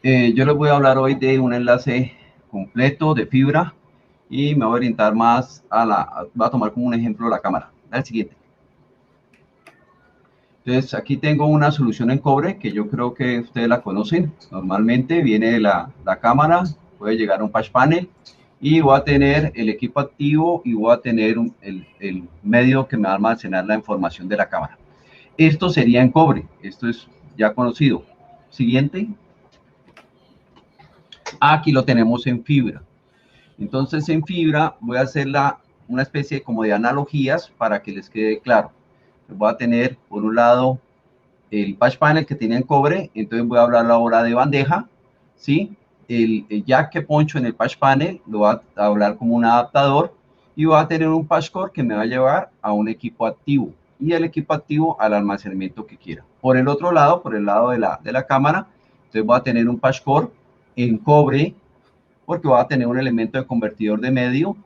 Yo les voy a hablar hoy de un enlace completo de fibra y me voy a orientar más voy a tomar como un ejemplo la cámara. Al siguiente. Entonces aquí tengo una solución en cobre que yo creo que ustedes la conocen. Normalmente viene la cámara, puede llegar a un patch panel y voy a tener el equipo activo y voy a tener el medio que me va a almacenar la información de la cámara. Esto sería en cobre, esto es ya conocido. Siguiente. Aquí lo tenemos en fibra. Entonces en fibra voy a hacer una especie como de analogías para que les quede claro. Voy a tener por un lado el patch panel que tiene en cobre, entonces voy a hablar ahora de bandeja, ¿sí? El jack que poncho en el patch panel lo voy a hablar como un adaptador y voy a tener un patch core que me va a llevar a un equipo activo y el equipo activo al almacenamiento que quiera. Por el otro lado, por el lado de la cámara, entonces voy a tener un patch core en cobre porque voy a tener un elemento de convertidor de medio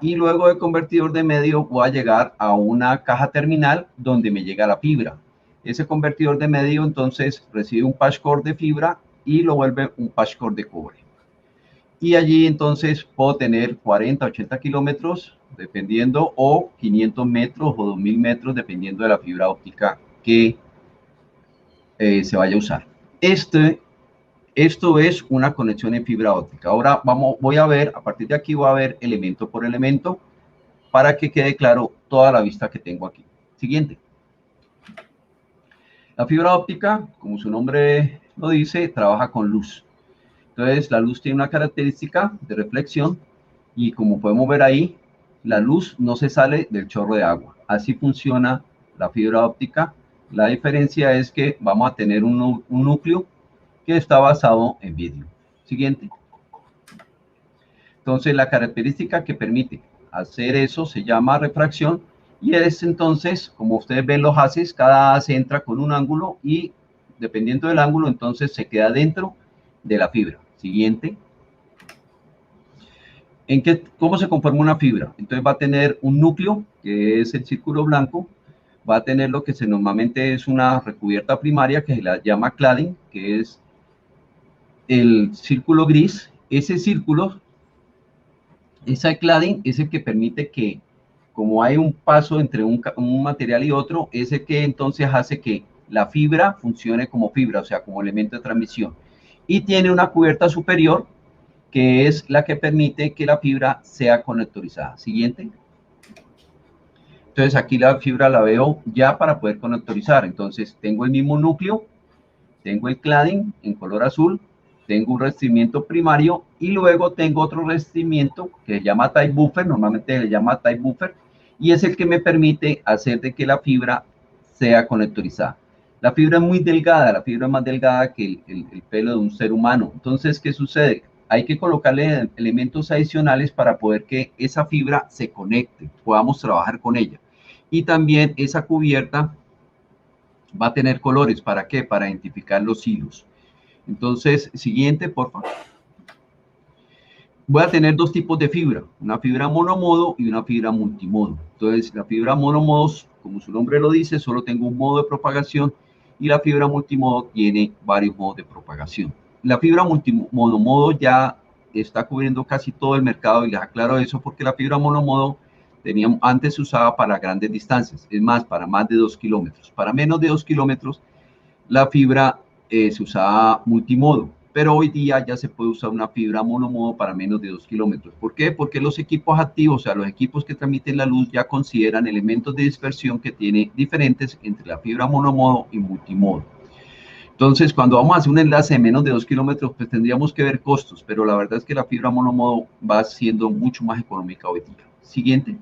y luego de convertidor de medio voy a llegar a una caja terminal donde me llega la fibra. Ese convertidor de medio entonces recibe un patch core de fibra y lo vuelve un patch core de cobre. Y allí entonces puedo tener 40, 80 kilómetros dependiendo o 500 metros o 2000 metros dependiendo de la fibra óptica que se vaya a usar. Esto es una conexión en fibra óptica. Ahora voy a ver, a partir de aquí voy a ver elemento por elemento para que quede claro toda la vista que tengo aquí. Siguiente. La fibra óptica, como su nombre lo dice, trabaja con luz. Entonces, la luz tiene una característica de reflexión y como podemos ver ahí, la luz no se sale del chorro de agua. Así funciona la fibra óptica. La diferencia es que vamos a tener un núcleo que está basado en vidrio. Siguiente. Entonces, la característica que permite hacer eso se llama refracción y es entonces, como ustedes ven los haces, cada haz entra con un ángulo y dependiendo del ángulo, entonces se queda dentro de la fibra. Siguiente. ¿Cómo se conforma una fibra? Entonces va a tener un núcleo, que es el círculo blanco, va a tener lo que normalmente es una recubierta primaria, que se la llama cladding, que es el círculo gris. Ese círculo, esa cladding es el que permite que, como hay un paso entre un material y otro, es el que entonces hace que la fibra funcione como fibra, o sea, como elemento de transmisión. Y tiene una cubierta superior, que es la que permite que la fibra sea conectorizada. Siguiente. Entonces aquí la fibra la veo ya para poder conectorizar. Entonces tengo el mismo núcleo, tengo el cladding en color azul, tengo un revestimiento primario y luego tengo otro revestimiento que se llama type buffer, normalmente se llama type buffer, y es el que me permite hacer de que la fibra sea conectorizada. La fibra es muy delgada, la fibra es más delgada que el pelo de un ser humano. Entonces, ¿qué sucede? Hay que colocarle elementos adicionales para poder que esa fibra se conecte, podamos trabajar con ella. Y también esa cubierta va a tener colores. ¿Para qué? Para identificar los hilos. Entonces, siguiente, por favor. Voy a tener dos tipos de fibra, una fibra monomodo y una fibra multimodo. Entonces, la fibra monomodo, como su nombre lo dice, solo tengo un modo de propagación y la fibra multimodo tiene varios modos de propagación. La fibra monomodo ya está cubriendo casi todo el mercado y les aclaro eso porque la fibra monomodo antes se usaba para grandes distancias, es más, para más de 2 kilómetros. Para menos de 2 kilómetros, la fibra se usaba multimodo, pero hoy día ya se puede usar una fibra monomodo para menos de 2 kilómetros. ¿Por qué? Porque los equipos activos, o sea, los equipos que transmiten la luz ya consideran elementos de dispersión que tiene diferentes entre la fibra monomodo y multimodo. Entonces, cuando vamos a hacer un enlace de menos de 2 kilómetros, pues tendríamos que ver costos, pero la verdad es que la fibra monomodo va siendo mucho más económica hoy día. Siguiente.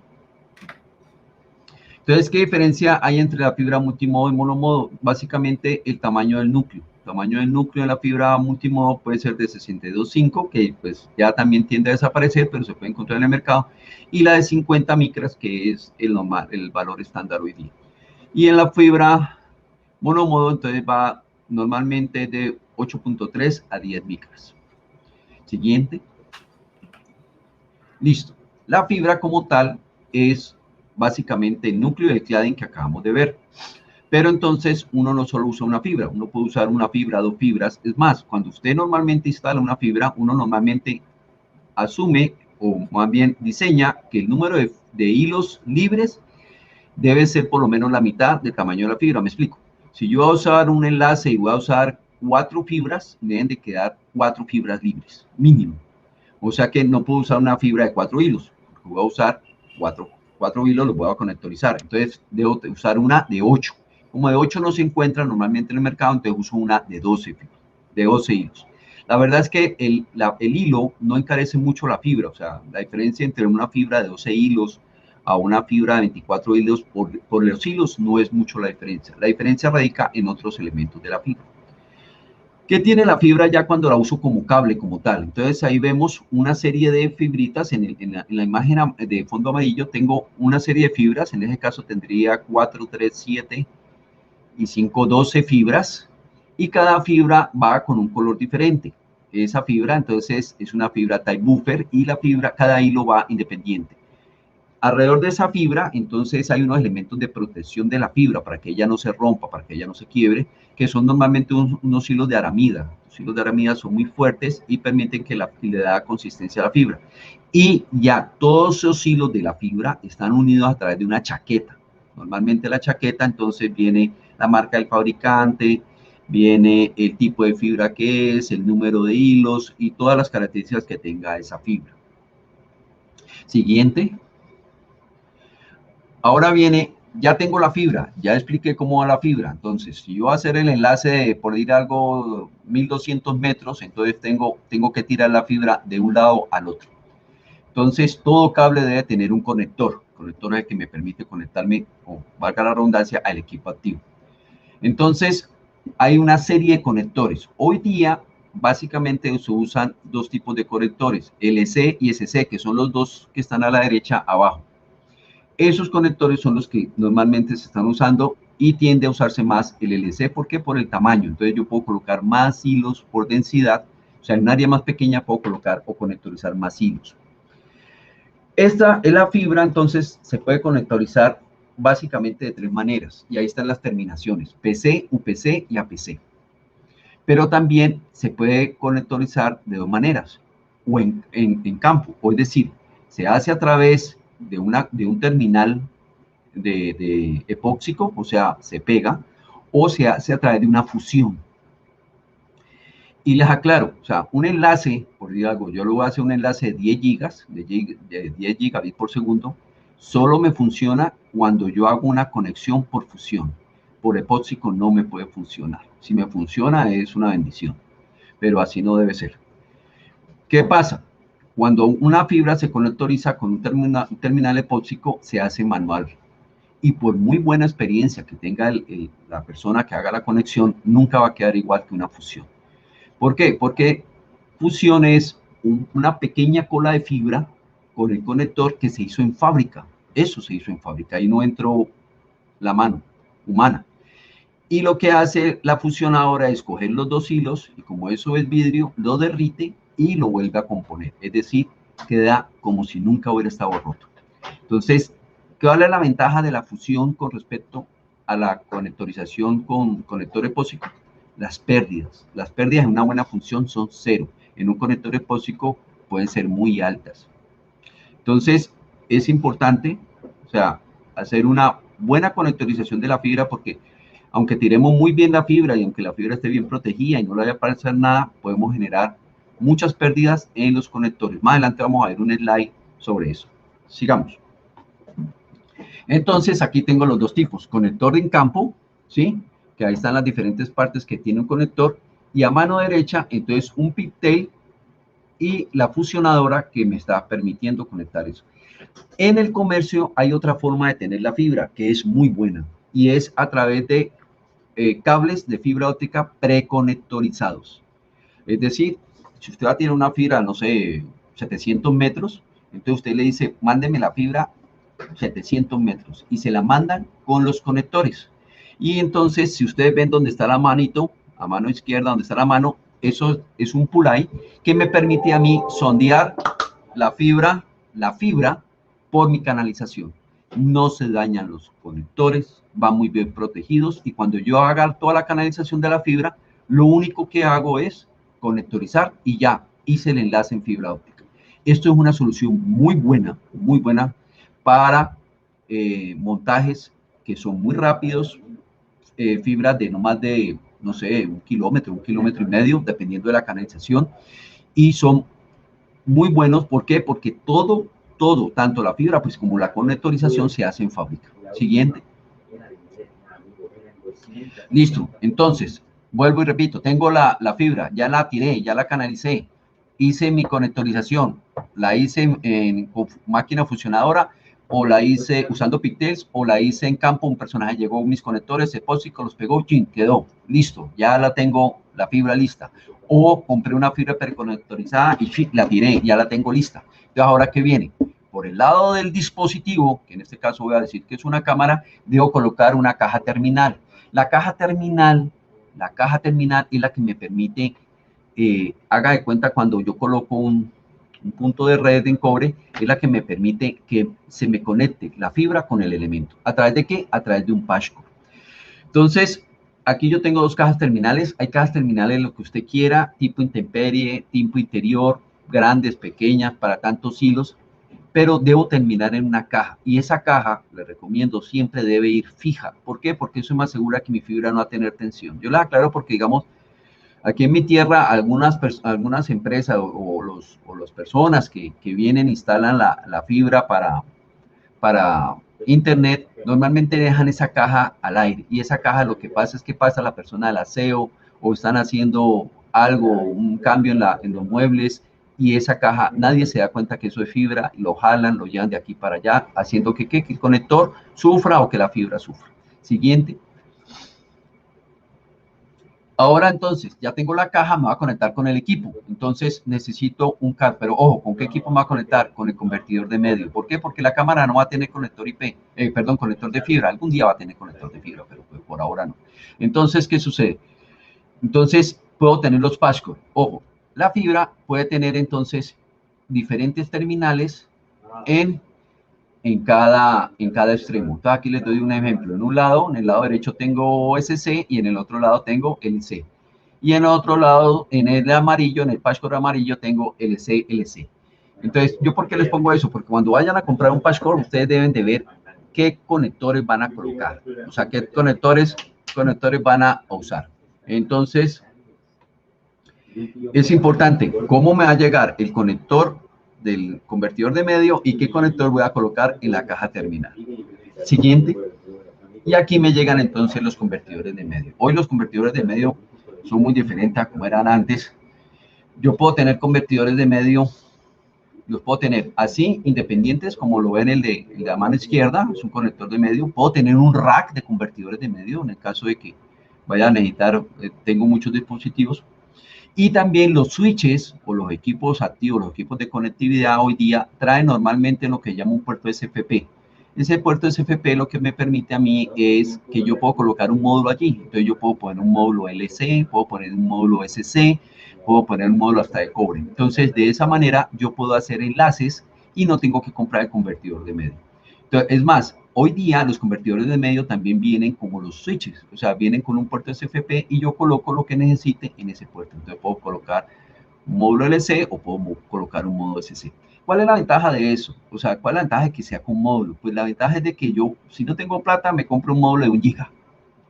Entonces, ¿qué diferencia hay entre la fibra multimodo y monomodo? Básicamente el tamaño del núcleo. El tamaño del núcleo de la fibra multimodo puede ser de 62.5, que pues ya también tiende a desaparecer, pero se puede encontrar en el mercado, y la de 50 micras, que es el valor estándar hoy día. Y en la fibra monomodo, entonces va normalmente de 8.3 a 10 micras. Siguiente. Listo. La fibra como tal es básicamente el núcleo del cladding que acabamos de ver. Pero entonces uno no solo usa una fibra, uno puede usar una fibra, dos fibras. Es más, cuando usted normalmente instala una fibra, uno normalmente asume o más bien diseña que el número de hilos libres debe ser por lo menos la mitad del tamaño de la fibra. Me explico. Si yo voy a usar un enlace y voy a usar 4 fibras, deben de quedar 4 fibras libres, mínimo. O sea que no puedo usar una fibra de 4 hilos, porque voy a usar 4 hilos, los voy a conectorizar. Entonces debo usar una de 8. Como de 8 no se encuentra normalmente en el mercado, entonces uso una de 12 hilos. La verdad es que el hilo no encarece mucho la fibra, o sea, la diferencia entre una fibra de 12 hilos a una fibra de 24 hilos por los hilos no es mucho la diferencia. La diferencia radica en otros elementos de la fibra. ¿Qué tiene la fibra ya cuando la uso como cable, como tal? Entonces ahí vemos una serie de fibritas en la imagen de fondo amarillo. Tengo una serie de fibras, en ese caso tendría 4, 3, 7 y 5, 12 fibras, y cada fibra va con un color diferente. Esa fibra entonces es una fibra type buffer y la fibra, cada hilo va independiente. Alrededor de esa fibra, entonces hay unos elementos de protección de la fibra para que ella no se rompa, para que ella no se quiebre, que son normalmente unos hilos de aramida. Los hilos de aramida son muy fuertes y permiten que le da consistencia a la fibra. Y ya todos esos hilos de la fibra están unidos a través de una chaqueta. Normalmente la chaqueta, entonces viene la marca del fabricante, viene el tipo de fibra que es, el número de hilos y todas las características que tenga esa fibra. Siguiente. Ahora viene, ya tengo la fibra, ya expliqué cómo va la fibra. Entonces, si yo voy a hacer el enlace de, por ir algo 1200 metros, entonces tengo que tirar la fibra de un lado al otro. Entonces, todo cable debe tener un conector. El conector es el que me permite conectarme, o valga la redundancia, al equipo activo. Entonces, hay una serie de conectores. Hoy día, básicamente, se usan dos tipos de conectores, LC y SC, que son los dos que están a la derecha abajo. Esos conectores son los que normalmente se están usando y tiende a usarse más el LC. ¿Por qué? Por el tamaño. Entonces yo puedo colocar más hilos por densidad. O sea, en un área más pequeña puedo colocar o conectorizar más hilos. Esta es la fibra, entonces se puede conectorizar básicamente de 3 maneras. Y ahí están las terminaciones, PC, UPC y APC. Pero también se puede conectorizar de 2 maneras, o en campo. O es decir, se hace a través de un terminal de epóxico, o sea, se pega, o se hace a través de una fusión. Y les aclaro, o sea, un enlace, por decir algo, yo lo voy a hacer un enlace de 10 gigas, de 10 gigabits por segundo, solo me funciona cuando yo hago una conexión por fusión. Por epóxico no me puede funcionar. Si me funciona es una bendición, pero así no debe ser. ¿Qué pasa? Cuando una fibra se conectoriza con un terminal epóxico, se hace manual. Y por muy buena experiencia que tenga la persona que haga la conexión, nunca va a quedar igual que una fusión. ¿Por qué? Porque fusión es una pequeña cola de fibra con el conector que se hizo en fábrica. Eso se hizo en fábrica, ahí no entró la mano humana. Y lo que hace la fusión ahora es coger los dos hilos y como eso es vidrio, lo derrite y lo vuelve a componer. Es decir, queda como si nunca hubiera estado roto. Entonces, ¿cuál es la ventaja de la fusión con respecto a la conectorización con conector epóxico? Las pérdidas. Las pérdidas en una buena función son 0. En un conector epóxico pueden ser muy altas. Entonces, es importante, o sea, hacer una buena conectorización de la fibra porque aunque tiremos muy bien la fibra y aunque la fibra esté bien protegida y no le vaya a pasar nada, podemos generar muchas pérdidas en los conectores. Más adelante vamos a ver un slide sobre eso. Sigamos. Entonces, aquí tengo los dos tipos, conector en campo, ¿sí? Que ahí están las diferentes partes que tiene un conector, y a mano derecha, entonces, un pigtail y la fusionadora que me está permitiendo conectar eso. En el comercio hay otra forma de tener la fibra, que es muy buena, y es a través de cables de fibra óptica preconectorizados. Es decir, si usted va a tener una fibra, no sé, 700 metros, entonces usted le dice, mándeme la fibra 700 metros y se la mandan con los conectores. Y entonces, si ustedes ven donde está la manito, a mano izquierda, donde está la mano, eso es un pull-eye que me permite a mí sondear la fibra por mi canalización. no se dañan los conectores, van muy bien protegidos, y cuando yo haga toda la canalización de la fibra, lo único que hago es conectorizar y ya hice el enlace en fibra óptica. Esto es una solución muy buena para montajes que son muy rápidos, fibras de no más de, no sé, 1 kilómetro y medio, dependiendo de la canalización, y son muy buenos. ¿Por qué? Porque todo, tanto la fibra pues como la conectorización se hace en fábrica. Siguiente. Listo. Entonces, vuelvo y repito, tengo la fibra, ya la tiré, ya la canalicé, hice mi conectorización, la hice en máquina fusionadora, o la hice usando pigtails, o la hice en campo, un personaje llegó, mis conectores, epóxico, los pegó, chin, quedó, listo, ya la tengo, la fibra lista. O compré una fibra preconectorizada y la tiré, ya la tengo lista. Entonces, ¿ahora qué viene? Por el lado del dispositivo, que en este caso voy a decir que es una cámara, debo colocar una caja terminal. La caja terminal es la que me permite, haga de cuenta, cuando yo coloco un punto de red en cobre, es la que me permite que se me conecte la fibra con el elemento. ¿A través de qué? A través de un patchcore. Entonces, aquí yo tengo dos cajas terminales. Hay cajas terminales, lo que usted quiera, tipo intemperie, tipo interior, grandes, pequeñas, para tantos hilos, pero debo terminar en una caja, y esa caja, le recomiendo, siempre debe ir fija. ¿Por qué? Porque eso me asegura que mi fibra no va a tener tensión. Yo la aclaro porque, digamos, aquí en mi tierra, algunas empresas o las personas que vienen, instalan la fibra para internet, normalmente dejan esa caja al aire, y esa caja, lo que pasa es que pasa la persona del aseo, o están haciendo algo, un cambio en los muebles, y esa caja, nadie se da cuenta que eso es fibra, y lo jalan, lo llevan de aquí para allá, haciendo que el conector sufra o que la fibra sufra. Siguiente. Ahora entonces, ya tengo la caja, me voy a conectar con el equipo. Entonces necesito un cable, pero ojo, ¿con qué equipo me voy a conectar? Con el convertidor de medio. ¿Por qué? Porque la cámara no va a tener conector IP, perdón, conector de fibra. Algún día va a tener conector de fibra, pero pues por ahora no. Entonces, ¿qué sucede? Entonces, puedo tener los patchcore. Ojo, la fibra puede tener entonces diferentes terminales en cada extremo. Entonces, aquí les doy un ejemplo. En el lado derecho tengo SC, y en el otro lado tengo LC. Y en otro lado, en el amarillo, en el patchcore amarillo, tengo LC, LC. Entonces, ¿yo por qué les pongo eso? Porque cuando vayan a comprar un patchcore, ustedes deben de ver qué conectores van a colocar. O sea, qué conectores van a usar. Entonces, es importante cómo me va a llegar el conector del convertidor de medio y qué conector voy a colocar en la caja terminal. Siguiente. Y aquí me llegan entonces los convertidores de medio. Hoy los convertidores de medio son muy diferentes a como eran antes. Yo puedo tener convertidores de medio, los puedo tener así, independientes, como lo ven el de la mano izquierda, es un conector de medio. Puedo tener un rack de convertidores de medio en el caso de que vaya a necesitar, tengo muchos dispositivos. Y también los switches o los equipos activos, los equipos de conectividad hoy día traen normalmente lo que llama un puerto SFP. Ese puerto SFP lo que me permite a mí es que yo puedo colocar un módulo allí. Entonces yo puedo poner un módulo LC, puedo poner un módulo SC, puedo poner un módulo hasta de cobre. Entonces de esa manera yo puedo hacer enlaces y no tengo que comprar el convertidor de medio. Entonces, es más, hoy día los convertidores de medio también vienen como los switches, o sea, vienen con un puerto SFP y yo coloco lo que necesite en ese puerto. Entonces puedo colocar un módulo LC o puedo colocar un módulo SC. ¿Cuál es la ventaja de eso? O sea, ¿cuál es la ventaja de que sea con módulo? Pues la ventaja es de que yo, si no tengo plata, me compro un módulo de 1 giga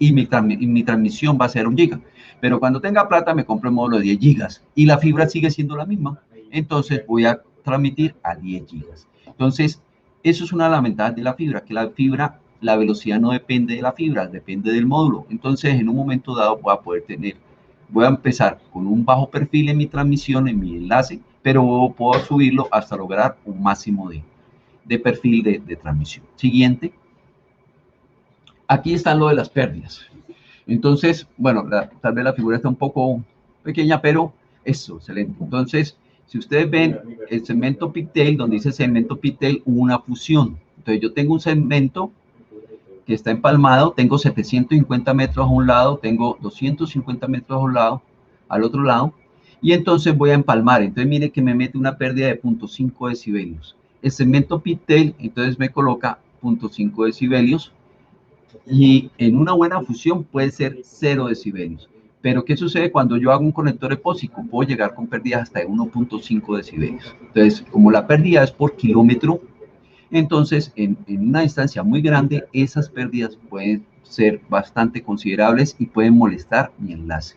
y mi transmisión va a ser 1 giga. Pero cuando tenga plata, me compro un módulo de 10 gigas y la fibra sigue siendo la misma. Entonces voy a transmitir a 10 gigas. Entonces, eso es una de las ventajas de la fibra, que la fibra, la velocidad no depende de la fibra, depende del módulo. Entonces, en un momento dado voy a empezar con un bajo perfil en mi transmisión, en mi enlace, pero puedo subirlo hasta lograr un máximo de perfil de transmisión. Siguiente. Aquí está lo de las pérdidas. Entonces, bueno, tal vez la figura está un poco pequeña, pero eso, excelente. Entonces, si ustedes ven el segmento pigtail, donde dice segmento pigtail, hubo una fusión. Entonces, yo tengo un segmento que está empalmado, tengo 750 metros a un lado, tengo 250 metros a un lado, al otro lado, y entonces voy a empalmar. Entonces, mire que me mete una pérdida de 0.5 decibelios. El segmento pigtail, entonces me coloca 1.5 decibelios, y en una buena fusión puede ser 0 decibelios. Pero ¿qué sucede cuando yo hago un conector epóxico? Puedo llegar con pérdidas hasta de 1.5 decibelios. Entonces, como la pérdida es por kilómetro, entonces en una distancia muy grande, esas pérdidas pueden ser bastante considerables y pueden molestar mi enlace.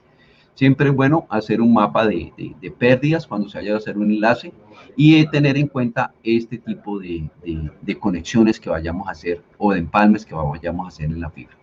Siempre es bueno hacer un mapa de pérdidas cuando se vaya a hacer un enlace y tener en cuenta este tipo de conexiones que vayamos a hacer o de empalmes que vayamos a hacer en la fibra.